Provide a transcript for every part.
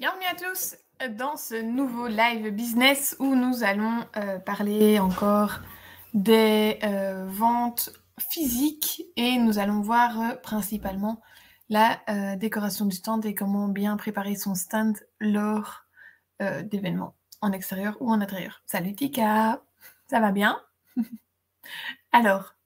Bienvenue à tous dans ce nouveau live business où nous allons parler encore des ventes physiques et nous allons voir principalement la décoration du stand et comment bien préparer son stand lors d'événements en extérieur ou en intérieur. Salut Tika, ça va bien? Alors,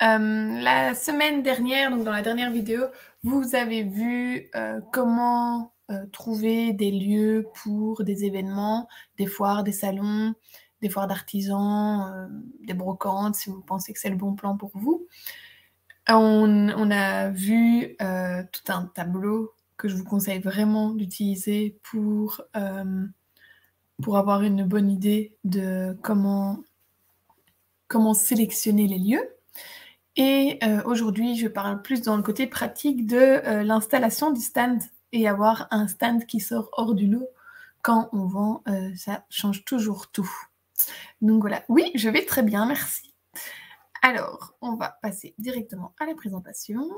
la semaine dernière, donc dans la dernière vidéo, vous avez vu comment trouver des lieux pour des événements, des foires, des salons, des foires d'artisans, des brocantes, si vous pensez que c'est le bon plan pour vous. On a vu tout un tableau que je vous conseille vraiment d'utiliser pour avoir une bonne idée de comment sélectionner les lieux. Et aujourd'hui, je parle plus dans le côté pratique de l'installation du stand et avoir un stand qui sort hors du lot quand on vend, ça change toujours tout. Donc voilà, oui, je vais très bien, merci. Alors, on va passer directement à la présentation.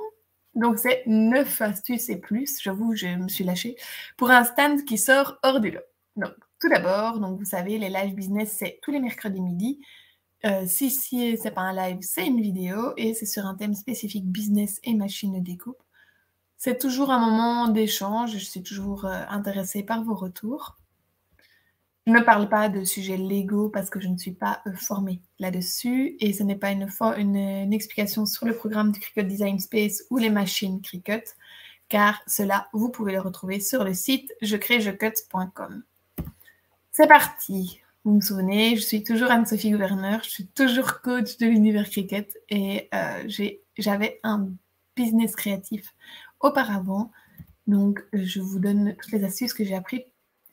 Donc c'est 9 astuces et plus, j'avoue, je me suis lâchée, pour un stand qui sort hors du lot. Donc tout d'abord, donc vous savez, les live business, c'est tous les mercredis midi. Si c'est pas un live, c'est une vidéo et c'est sur un thème spécifique business et machine de découpe. C'est toujours un moment d'échange, je suis toujours intéressée par vos retours. Je ne parle pas de sujets légaux parce que je ne suis pas formée là-dessus et ce n'est pas une explication sur le programme du Cricut Design Space ou les machines Cricut, car cela, vous pouvez le retrouver sur le site jecréejecut.com. C'est parti! Vous me souvenez, je suis toujours Anne-Sophie Gouverneur, je suis toujours coach de l'univers Cricut et j'avais un business créatif auparavant. Donc, je vous donne toutes les astuces que j'ai apprises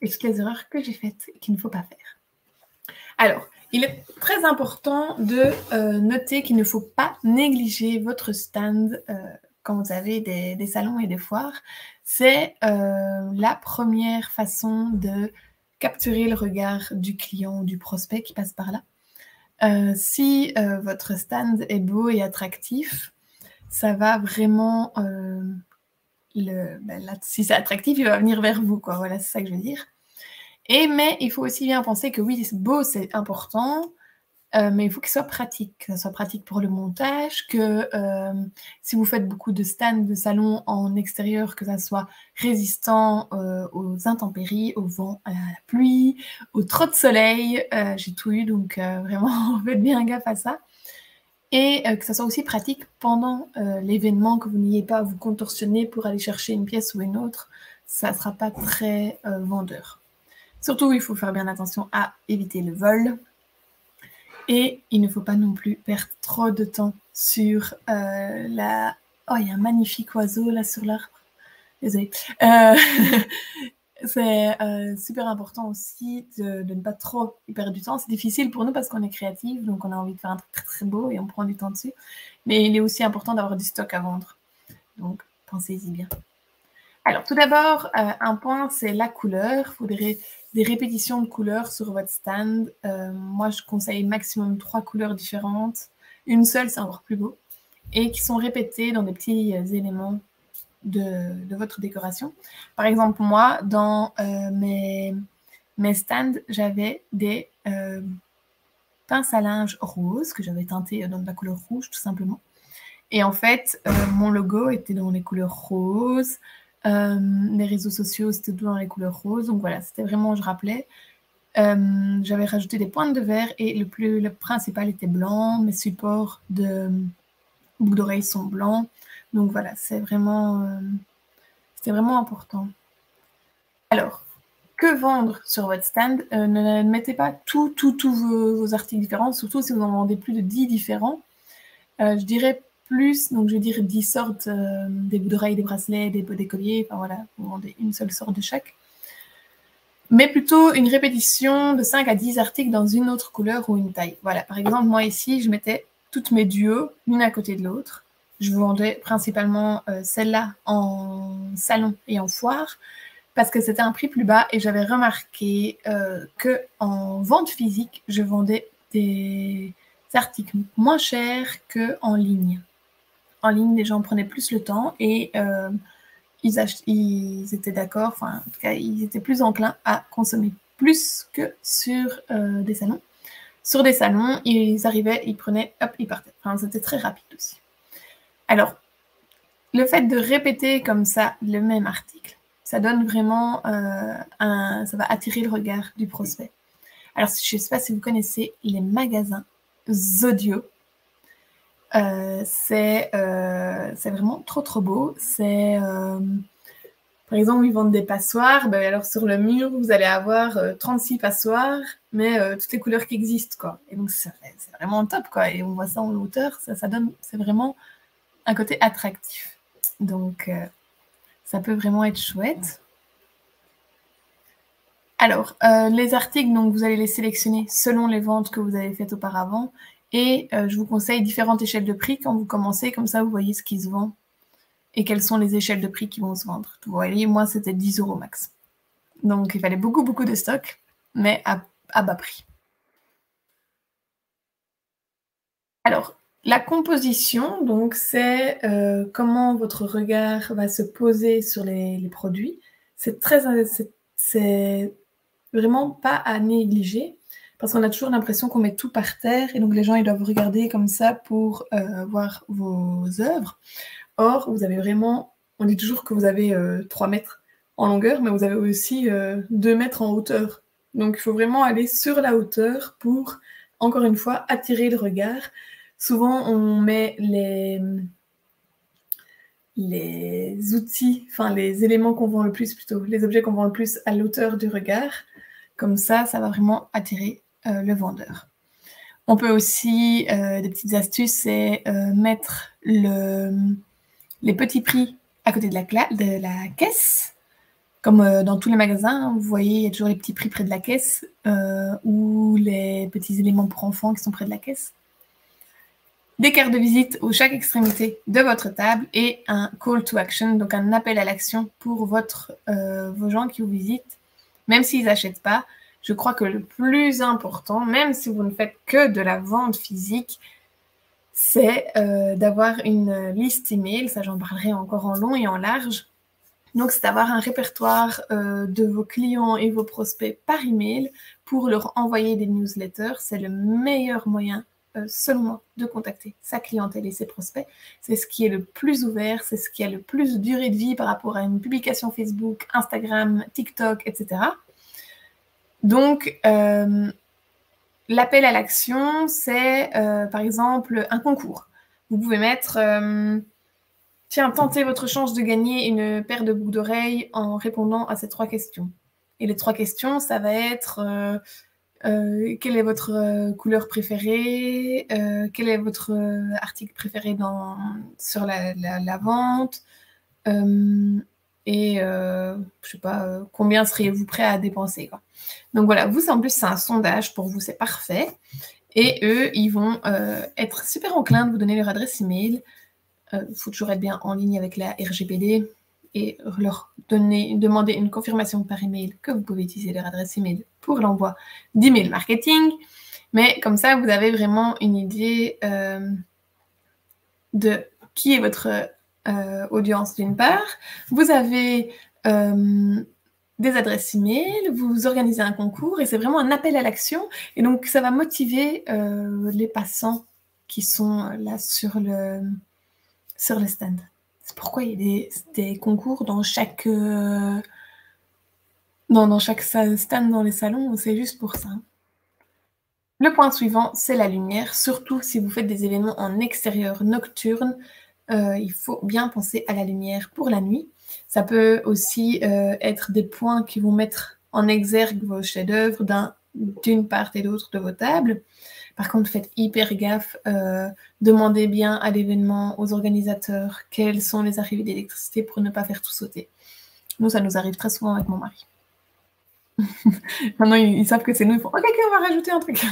et toutes les erreurs que j'ai faites et qu'il ne faut pas faire. Alors, il est très important de noter qu'il ne faut pas négliger votre stand quand vous avez des salons et des foires. C'est la première façon de capturer le regard du client ou du prospect qui passe par là. Si votre stand est beau et attractif, ça va vraiment... si c'est attractif, il va venir vers vous, quoi. Voilà, c'est ça que je veux dire. Mais il faut aussi bien penser que oui, c'est beau, c'est important, mais il faut qu'il soit pratique. Que ça soit pratique pour le montage, que si vous faites beaucoup de stands de salon en extérieur, que ça soit résistant aux intempéries, au vent, à la pluie, au trop de soleil. J'ai tout eu, donc vraiment, faites bien gaffe à ça. Et que ça soit aussi pratique pendant l'événement, que vous n'ayez pas à vous contorsionner pour aller chercher une pièce ou une autre. Ça ne sera pas très vendeur. Surtout, il faut faire bien attention à éviter le vol. Et il ne faut pas non plus perdre trop de temps sur la... Oh, il y a un magnifique oiseau là sur l'arbre. Désolée. C'est super important aussi de ne pas trop y perdre du temps. C'est difficile pour nous parce qu'on est créatif, donc on a envie de faire un truc très très beau et on prend du temps dessus. Mais il est aussi important d'avoir du stock à vendre. Donc, pensez-y bien. Alors, tout d'abord, un point, c'est la couleur. Il faudrait des répétitions de couleurs sur votre stand. Moi, je conseille maximum 3 couleurs différentes. Une seule, c'est encore plus beau. Et qui sont répétées dans des petits éléments de votre décoration. Par exemple, moi, dans mes stands, j'avais des pinces à linge roses que j'avais teintées dans de la couleur rouge, tout simplement. Et en fait, mon logo était dans les couleurs roses. Les réseaux sociaux, c'était tout dans les couleurs roses. Donc voilà, c'était vraiment, je rappelais. J'avais rajouté des pointes de verre et le principal était blanc. Mes supports de boucles d'oreilles sont blancs. Donc voilà, c'était vraiment important. Alors, que vendre sur votre stand? Ne mettez pas tous vos articles différents, surtout si vous en vendez plus de 10 différents. Je dirais plus, donc je vais dire 10 sortes, des boucles d'oreilles, des bracelets, des colliers, enfin voilà, vous vendez une seule sorte de chaque. Mais plutôt une répétition de 5 à 10 articles dans une autre couleur ou une taille. Voilà, par exemple, moi ici, je mettais toutes mes duos, l'une à côté de l'autre. Je vendais principalement celle-là en salon et en foire, parce que c'était un prix plus bas et j'avais remarqué qu'en vente physique, je vendais des articles moins chers qu'en ligne. En ligne, les gens prenaient plus le temps et ils étaient d'accord, enfin, en tout cas, ils étaient plus enclins à consommer plus que sur des salons. Sur des salons, ils arrivaient, ils prenaient, hop, ils partaient. Enfin, c'était très rapide aussi. Alors, le fait de répéter comme ça le même article, ça donne vraiment ça va attirer le regard du prospect. Alors, je ne sais pas si vous connaissez les magasins Zodio. C'est vraiment trop beau. C'est par exemple, ils vendent des passoires. Ben, alors sur le mur, vous allez avoir 36 passoires, mais toutes les couleurs qui existent, quoi. Et donc c'est vraiment top, quoi. Et on voit ça en hauteur, ça donne, c'est vraiment un côté attractif. Donc ça peut vraiment être chouette. Alors, les articles, donc vous allez les sélectionner selon les ventes que vous avez faites auparavant. Et je vous conseille différentes échelles de prix quand vous commencez, comme ça vous voyez ce qui se vend et quelles sont les échelles de prix qui vont se vendre. Vous voyez, moi c'était 10 € max. Donc il fallait beaucoup de stock, mais à bas prix. Alors, la composition, donc c'est comment votre regard va se poser sur les produits. C'est vraiment pas à négliger, parce qu'on a toujours l'impression qu'on met tout par terre, et donc les gens ils doivent regarder comme ça pour voir vos œuvres. Or, vous avez vraiment, on dit toujours que vous avez 3 mètres en longueur, mais vous avez aussi 2 mètres en hauteur. Donc, il faut vraiment aller sur la hauteur pour, encore une fois, attirer le regard. Souvent, on met les outils, enfin les éléments qu'on vend le plus plutôt, les objets qu'on vend le plus à l'auteur du regard. Comme ça va vraiment attirer le vendeur. On peut aussi, des petites astuces, c'est mettre les petits prix à côté de la caisse. Comme dans tous les magasins, vous voyez, il y a toujours les petits prix près de la caisse ou les petits éléments pour enfants qui sont près de la caisse. Des cartes de visite à chaque extrémité de votre table et un call to action, donc un appel à l'action pour vos gens qui vous visitent. Même s'ils n'achètent pas, je crois que le plus important, même si vous ne faites que de la vente physique, c'est d'avoir une liste email, ça j'en parlerai encore en long et en large. Donc, c'est d'avoir un répertoire de vos clients et vos prospects par email pour leur envoyer des newsletters. C'est le meilleur moyen, selon moi, de contacter sa clientèle et ses prospects. C'est ce qui est le plus ouvert, c'est ce qui a le plus de durée de vie par rapport à une publication Facebook, Instagram, TikTok, etc. Donc, l'appel à l'action, c'est par exemple un concours. Vous pouvez mettre tiens, tentez votre chance de gagner une paire de boucles d'oreilles en répondant à ces 3 questions. Et les 3 questions, ça va être quelle est votre couleur préférée, quel est votre article préféré sur la vente, et je sais pas, combien seriez-vous prêt à dépenser, quoi. Donc voilà, vous, en plus, c'est un sondage pour vous, c'est parfait. Et eux, ils vont être super enclins de vous donner leur adresse email. Il faut toujours être bien en ligne avec la RGPD et leur demander une confirmation par email que vous pouvez utiliser leur adresse email pour l'envoi d'email marketing. Mais comme ça, vous avez vraiment une idée de qui est votre audience d'une part. Vous avez des adresses email, vous organisez un concours et c'est vraiment un appel à l'action. Et donc, ça va motiver les passants qui sont là sur le stand. C'est pourquoi il y a des concours dans chaque stand dans les salons, c'est juste pour ça. Le point suivant, c'est la lumière. Surtout si vous faites des événements en extérieur nocturne, il faut bien penser à la lumière pour la nuit. Ça peut aussi être des points qui vont mettre en exergue vos chefs-d'œuvre d'une part et d'autre de vos tables. Par contre, faites hyper gaffe, demandez bien à l'événement, aux organisateurs, quelles sont les arrivées d'électricité pour ne pas faire tout sauter. Nous, ça nous arrive très souvent avec mon mari. Maintenant, ils savent que c'est nous, ils font « Ok, on va rajouter un truc ».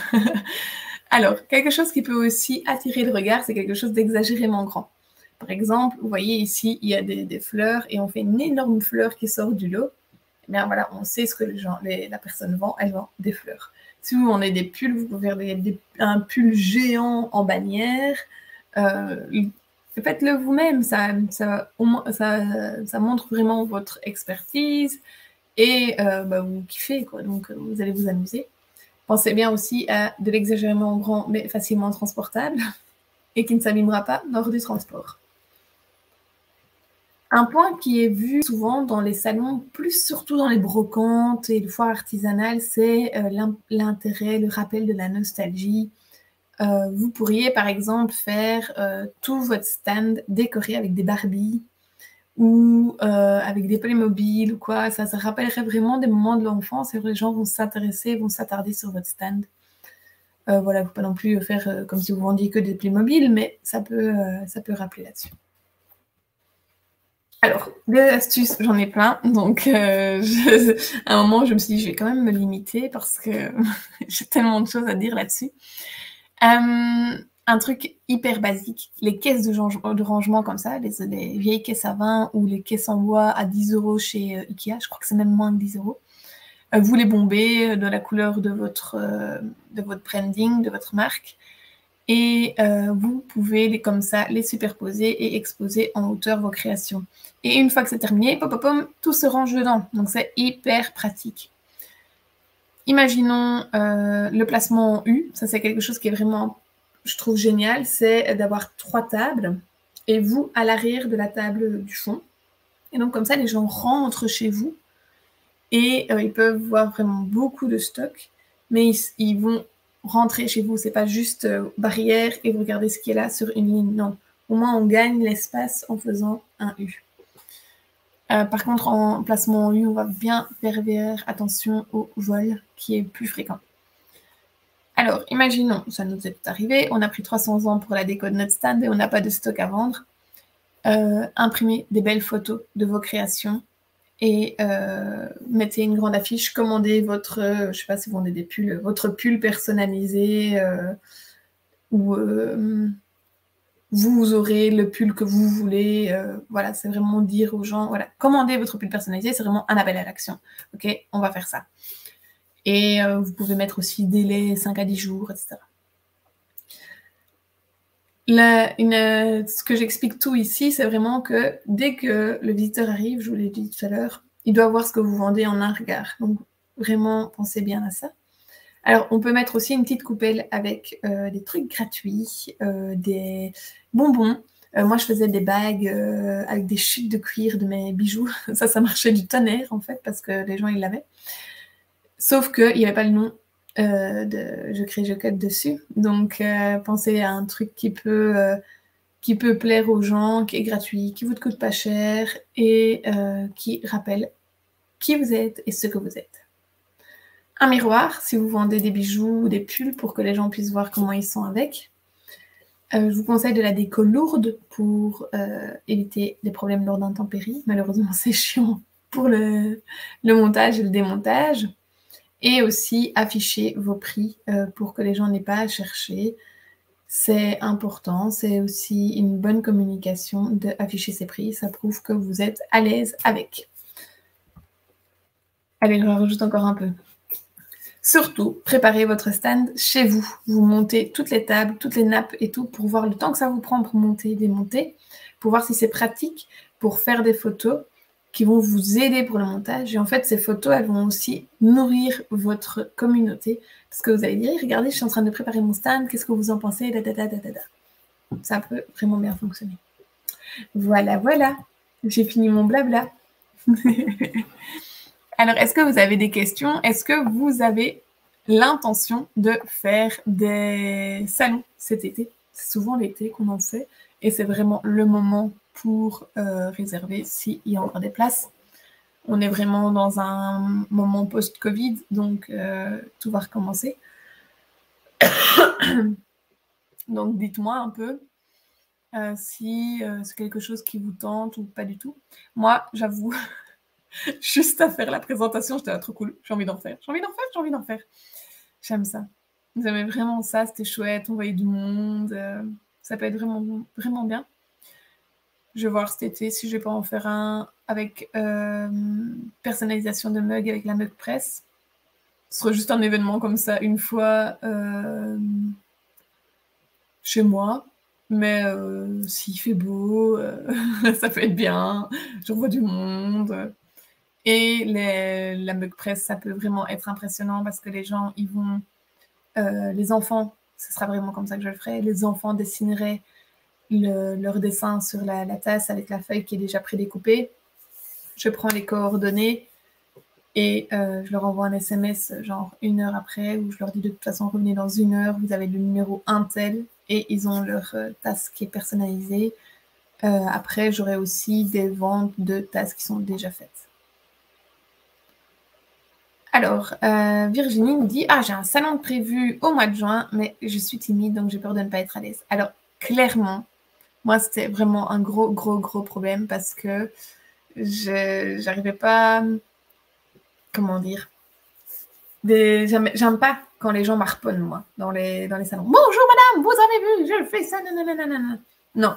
Alors, quelque chose qui peut aussi attirer le regard, c'est quelque chose d'exagérément grand. Par exemple, vous voyez ici, il y a des fleurs et on fait une énorme fleur qui sort du lot. Eh bien voilà, on sait ce que la personne vend, elle vend des fleurs. Si vous vendez des pulls, vous pouvez faire un pull géant en bannière. faites-le vous-même. Ça montre vraiment votre expertise et vous kiffez, quoi. Donc, vous allez vous amuser. Pensez bien aussi à de l'exagérément grand, mais facilement transportable et qui ne s'abîmera pas lors du transport. Un point qui est vu souvent dans les salons, plus surtout dans les brocantes et les foires artisanales, c'est l'intérêt, le rappel de la nostalgie. Vous pourriez par exemple faire tout votre stand décoré avec des Barbies ou avec des Playmobil ou quoi. Ça rappellerait vraiment des moments de l'enfance et les gens vont s'intéresser, vont s'attarder sur votre stand. Voilà, faut pas non plus faire comme si vous vendiez que des Playmobil, mais ça peut rappeler là-dessus. Alors, des astuces, j'en ai plein. Donc, à un moment, je me suis dit, je vais quand même me limiter parce que j'ai tellement de choses à dire là-dessus. Un truc hyper basique, les caisses de rangement comme ça, les vieilles caisses à vin ou les caisses en bois à 10 € chez Ikea, je crois que c'est même moins que 10 €. Vous les bombez de la couleur de votre branding, de votre marque. Et vous pouvez, comme ça, les superposer et exposer en hauteur vos créations. Et une fois que c'est terminé, pop, pop, pop, tout se range dedans. Donc, c'est hyper pratique. Imaginons le placement en U. Ça, c'est quelque chose qui est vraiment, je trouve, génial. C'est d'avoir 3 tables et vous à l'arrière de la table du fond. Et donc, comme ça, les gens rentrent chez vous et ils peuvent voir vraiment beaucoup de stock, mais ils vont rentrer chez vous. C'est pas juste barrière et vous regardez ce qui est là sur une ligne. Non. Au moins, on gagne l'espace en faisant un U. Par contre, en placement en U, on va bien faire attention au vol qui est plus fréquent. Alors, imaginons, ça nous est arrivé, on a pris 300 ans pour la déco de notre stand et on n'a pas de stock à vendre. Imprimez des belles photos de vos créations et mettez une grande affiche, commandez votre, je sais pas si vous vendez des pulls, votre pull personnalisé ou vous aurez le pull que vous voulez. Voilà, c'est vraiment dire aux gens, voilà, commandez votre pull personnalisé, c'est vraiment un appel à l'action. Ok, on va faire ça. Et vous pouvez mettre aussi délai 5 à 10 jours, etc. Ce que j'explique tout ici, c'est vraiment que dès que le visiteur arrive, je vous l'ai dit tout à l'heure, il doit voir ce que vous vendez en un regard. Donc, vraiment, pensez bien à ça. Alors, on peut mettre aussi une petite coupelle avec des trucs gratuits, des bonbons. Moi, je faisais des bagues avec des chutes de cuir de mes bijoux. Ça marchait du tonnerre, en fait, parce que les gens, ils l'avaient. Sauf qu'il n'y avait pas le nom de Je crée, je code dessus. Donc, pensez à un truc qui peut plaire aux gens, qui est gratuit, qui vous coûte pas cher et qui rappelle qui vous êtes et ce que vous êtes. Un miroir, si vous vendez des bijoux ou des pulls pour que les gens puissent voir comment ils sont avec. Je vous conseille de la déco lourde pour éviter des problèmes lors d'intempéries. Malheureusement, c'est chiant pour le montage et le démontage. Et aussi afficher vos prix pour que les gens n'aient pas à chercher. C'est important, c'est aussi une bonne communication d'afficher ses prix. Ça prouve que vous êtes à l'aise avec. Allez, je rajoute encore un peu. Surtout, préparez votre stand chez vous. Vous montez toutes les tables, toutes les nappes et tout pour voir le temps que ça vous prend pour monter et démonter, pour voir si c'est pratique, pour faire des photos qui vont vous aider pour le montage. Et en fait, ces photos, elles vont aussi nourrir votre communauté. Parce que vous allez dire, regardez, je suis en train de préparer mon stand, qu'est-ce que vous en pensez? Ça peut vraiment bien fonctionner. Voilà, voilà. J'ai fini mon blabla. Alors, est-ce que vous avez des questions? Est-ce que vous avez l'intention de faire des salons cet été? C'est souvent l'été qu'on en fait. Et c'est vraiment le moment pour réserver s'il y a encore des places. On est vraiment dans un moment post-Covid, donc tout va recommencer. Donc, dites-moi un peu si c'est quelque chose qui vous tente ou pas du tout. Moi, j'avoue, juste à faire la présentation, j'étais trop cool. J'ai envie d'en faire. J'aime ça. J'aimais vraiment ça, c'était chouette, on voyait du monde. Ça peut être vraiment, vraiment bien. Je vais voir cet été si je vais pas en faire un avec personnalisation de mug avec la mug press. Ce sera juste un événement comme ça, une fois chez moi. Mais s'il fait beau, ça peut être bien. Je revois du monde. Et la mug press, ça peut vraiment être impressionnant parce que les gens, ils vont... les enfants, ce sera vraiment comme ça que je le ferai, les enfants dessineraient leur dessin sur la tasse avec la feuille qui est déjà prédécoupée. Je prends les coordonnées et je leur envoie un SMS genre 1 heure après où je leur dis de toute façon revenez dans 1 heure, vous avez le numéro Intel et ils ont leur tasse qui est personnalisée. Après, j'aurai aussi des ventes de tasses qui sont déjà faites. Alors, Virginie me dit « Ah, j'ai un salon prévu au mois de juin, mais je suis timide, donc j'ai peur de ne pas être à l'aise. » Alors, clairement, moi, c'était vraiment un gros problème parce que j'arrivais pas... Comment dire? J'aime pas quand les gens m'harponnent, moi, dans les salons. « Bonjour, madame, vous avez vu, je fais ça, nanana. » Non,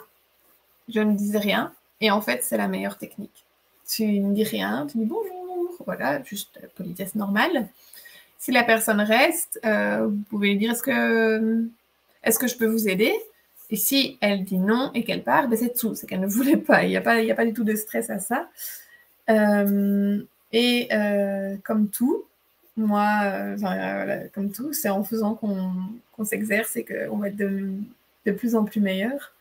je ne disais rien. Et en fait, c'est la meilleure technique. Tu ne dis rien, tu dis bonjour, voilà, juste politesse normale. Si la personne reste, vous pouvez lui dire est-ce que je peux vous aider? Et si elle dit non et qu'elle part, ben c'est tout, c'est qu'elle ne voulait pas. Il n'y a pas du tout de stress à ça. Comme tout, moi, voilà, comme tout, c'est en faisant qu'on s'exerce et qu'on va être de plus en plus meilleur.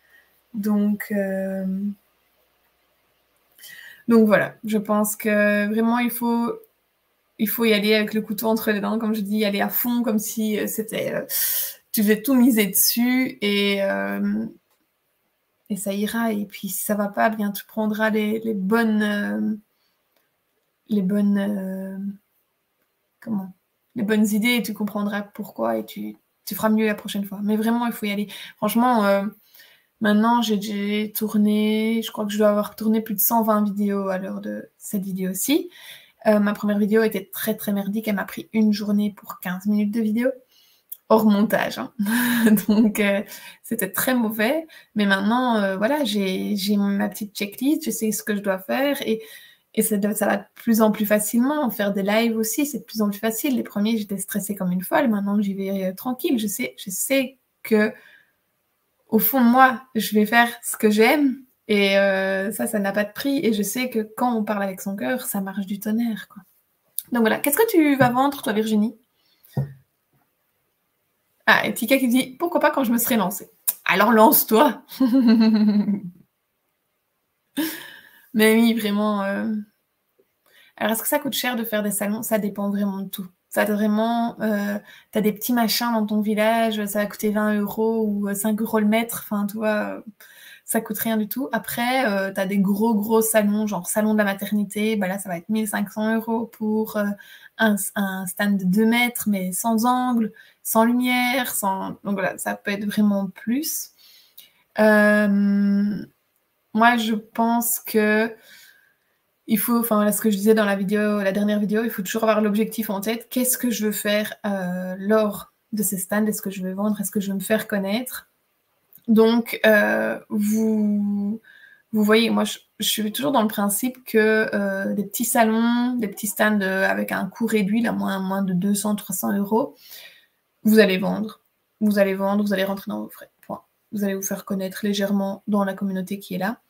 Donc voilà, je pense que vraiment il faut y aller avec le couteau entre les dents, comme je dis, y aller à fond, comme si c'était tu devais tout miser dessus et ça ira. Et puis si ça va pas, bien tu prendras les bonnes idées et tu comprendras pourquoi et tu feras mieux la prochaine fois. Mais vraiment, il faut y aller. Franchement, maintenant, j'ai tourné, je crois que je dois avoir tourné plus de 120 vidéos à l'heure de cette vidéo-ci. Ma première vidéo était très merdique, elle m'a pris 1 journée pour 15 minutes de vidéo, hors montage. Hein. Donc, c'était très mauvais. Mais maintenant, voilà, j'ai ma petite checklist, je sais ce que je dois faire et ça va de plus en plus facilement. Faire des lives aussi, c'est de plus en plus facile. Les premiers, j'étais stressée comme une folle. Maintenant, j'y vais tranquille. Je sais que au fond de moi, je vais faire ce que j'aime. Et ça n'a pas de prix. Et je sais que quand on parle avec son cœur, ça marche du tonnerre, quoi. Donc voilà. Qu'est-ce que tu vas vendre, toi, Virginie? Ah, et Tika qui dit « Pourquoi pas quand je me serai lancée ?» Alors lance-toi. Mais oui, vraiment. Alors, est-ce que ça coûte cher de faire des salons? Ça dépend vraiment de tout. Ça vraiment... t'as des petits machins dans ton village, ça va coûter 20 € ou 5 € le mètre. Enfin, tu vois... ça coûte rien du tout. Après, tu as des gros salons, genre salon de la maternité, bah là, ça va être 1 500 € pour un stand de 2 mètres, mais sans angle, sans lumière, sans... Donc voilà, ça peut être vraiment plus. Moi, je pense que il faut, enfin voilà ce que je disais dans la dernière vidéo, il faut toujours avoir l'objectif en tête. Qu'est-ce que je veux faire lors de ces stands? Est-ce que je veux vendre? Est-ce que je veux me faire connaître? Donc, vous voyez, moi, je suis toujours dans le principe que des petits salons, des petits stands avec un coût réduit, là, moins de 200-300 €, vous allez vendre. Vous allez rentrer dans vos frais. Point. Vous allez vous faire connaître légèrement dans la communauté qui est là.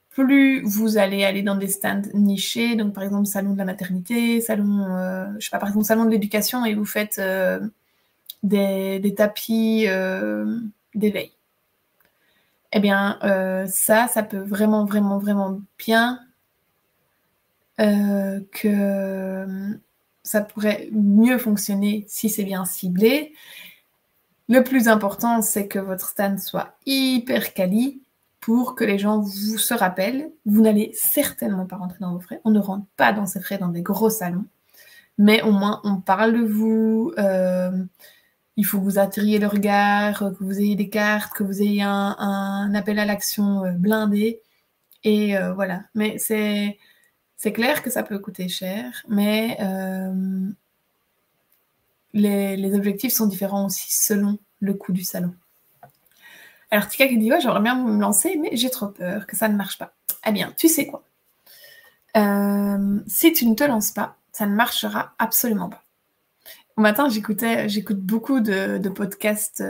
Plus vous allez aller dans des stands nichés, donc par exemple salon de la maternité, salon, je sais pas, par exemple salon de l'éducation et vous faites des tapis d'éveil. Eh bien, ça peut vraiment bien que ça pourrait mieux fonctionner si c'est bien ciblé. Le plus important, c'est que votre stand soit hyper quali pour que les gens vous se rappellent. Vous n'allez certainement pas rentrer dans vos frais. On ne rentre pas dans ces frais dans des gros salons. Mais au moins, on parle de vous. Il faut que vous attiriez le regard, que vous ayez des cartes, que vous ayez un appel à l'action blindé. Et voilà. Mais c'est clair que ça peut coûter cher, mais les objectifs sont différents aussi selon le coût du salon. Alors Tika qui dit « Ouais, j'aimerais bien me lancer, mais j'ai trop peur que ça ne marche pas. » Eh bien, tu sais quoi? Si tu ne te lances pas, ça ne marchera absolument pas. Au matin, j'écoute beaucoup de podcasts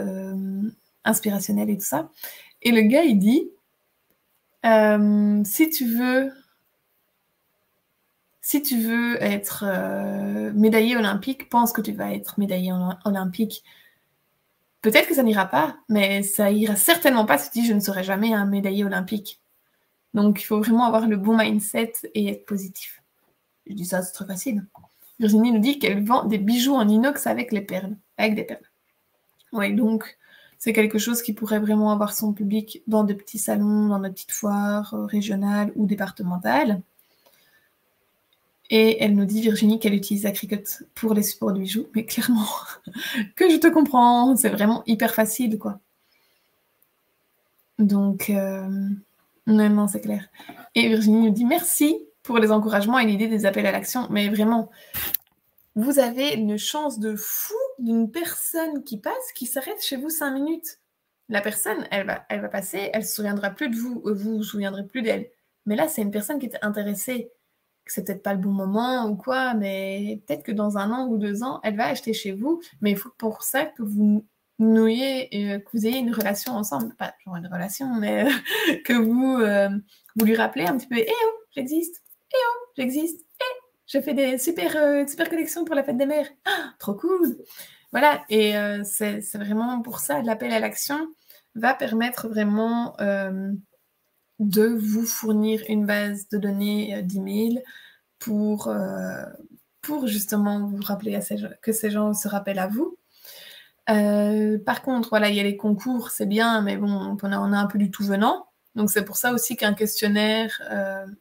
inspirationnels et tout ça. Et le gars, il dit, si tu veux être médaillé olympique, pense que tu vas être médaillé olympique. Peut-être que ça n'ira pas, mais ça ira certainement pas si tu dis je ne serai jamais un médaillé olympique. Donc, il faut vraiment avoir le bon mindset et être positif. Je dis ça, c'est très facile. Virginie nous dit qu'elle vend des bijoux en inox avec des perles. Oui, donc c'est quelque chose qui pourrait vraiment avoir son public dans de petits salons, dans de petites foires régionales ou départementales. Et elle nous dit, Virginie, qu'elle utilise la Cricut pour les supports de bijoux. Mais clairement, que je te comprends, c'est vraiment hyper facile, quoi. Donc, non, c'est clair. Et Virginie nous dit, merci pour les encouragements et l'idée des appels à l'action. Mais vraiment, vous avez une chance de fou d'une personne qui passe, qui s'arrête chez vous 5 minutes. La personne, elle va passer, elle ne se souviendra plus de vous, vous vous souviendrez plus d'elle. Mais là, c'est une personne qui est intéressée. C'est peut-être pas le bon moment ou quoi, mais peut-être que dans 1 an ou 2 ans, elle va acheter chez vous, mais il faut pour ça que vous que vous ayez une relation ensemble, pas genre une relation, mais que vous lui rappelez un petit peu, oh, j'existe, je fais des super collections pour la fête des mères, trop cool. Voilà, et c'est vraiment pour ça, l'appel à l'action va permettre vraiment de vous fournir une base de données d'email pour justement vous rappeler que ces gens se rappellent à vous. Par contre, voilà, il y a les concours, c'est bien, mais bon, on a un peu du tout venant. Donc c'est pour ça aussi qu'un questionnaire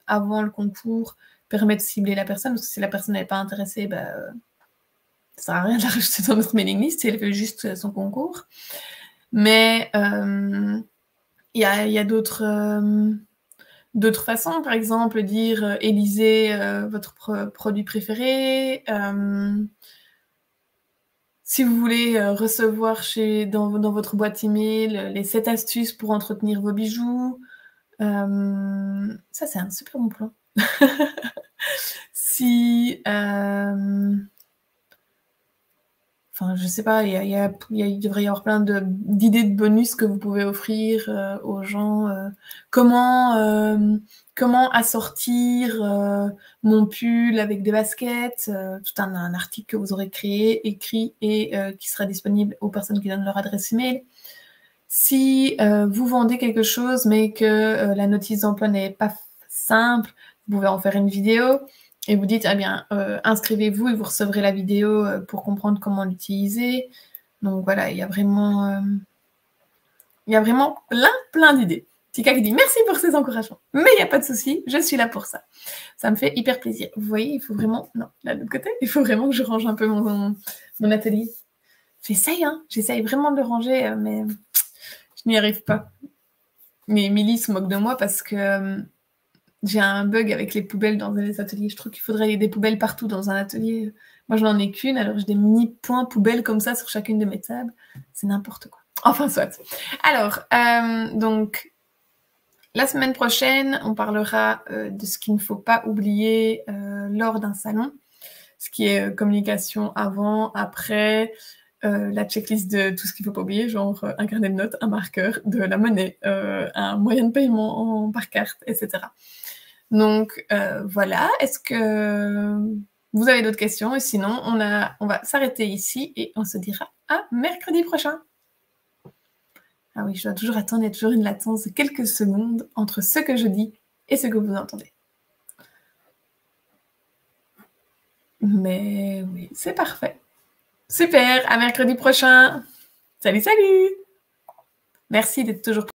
avant le concours permet de cibler la personne, parce que si la personne n'est pas intéressée, ça sert à rien de la rajouter dans notre mailing list si elle veut juste son concours. Mais il y a d'autres façons, par exemple, dire élisez votre produit préféré. Si vous voulez recevoir dans votre boîte email les 7 astuces pour entretenir vos bijoux. Ça, c'est un super bon plan. Si... Enfin, je sais pas, il devrait y avoir plein d'idées de bonus que vous pouvez offrir aux gens. Comment assortir mon pull avec des baskets, tout un article que vous aurez écrit et qui sera disponible aux personnes qui donnent leur adresse email. Si vous vendez quelque chose mais que la notice d'emploi n'est pas simple, vous pouvez en faire une vidéo. Et vous dites, inscrivez-vous et vous recevrez la vidéo pour comprendre comment l'utiliser. Donc voilà, il y a vraiment plein d'idées. Tika qui dit, merci pour ces encouragements. Mais il n'y a pas de souci, je suis là pour ça. Ça me fait hyper plaisir. Vous voyez, il faut vraiment... Non, là, de l'autre côté, il faut vraiment que je range un peu mon atelier. J'essaye vraiment de le ranger, mais je n'y arrive pas. Mais Émilie se moque de moi parce que... j'ai un bug avec les poubelles dans les ateliers. Je trouve qu'il faudrait des poubelles partout dans un atelier. Moi, je n'en ai qu'une, alors j'ai des mini points poubelles comme ça sur chacune de mes tables. C'est n'importe quoi. Enfin, soit. Alors, donc, la semaine prochaine, on parlera de ce qu'il ne faut pas oublier lors d'un salon. Ce qui est communication avant, après, la checklist de tout ce qu'il ne faut pas oublier, genre un carnet de notes, un marqueur, de la monnaie, un moyen de paiement par carte, etc. Donc voilà, est-ce que vous avez d'autres questions? Et sinon, on va s'arrêter ici et on se dira à mercredi prochain. Ah oui, je dois toujours attendre, il y a toujours une latence de quelques secondes entre ce que je dis et ce que vous entendez. Mais oui, c'est parfait. Super, à mercredi prochain. Salut, salut! Merci d'être toujours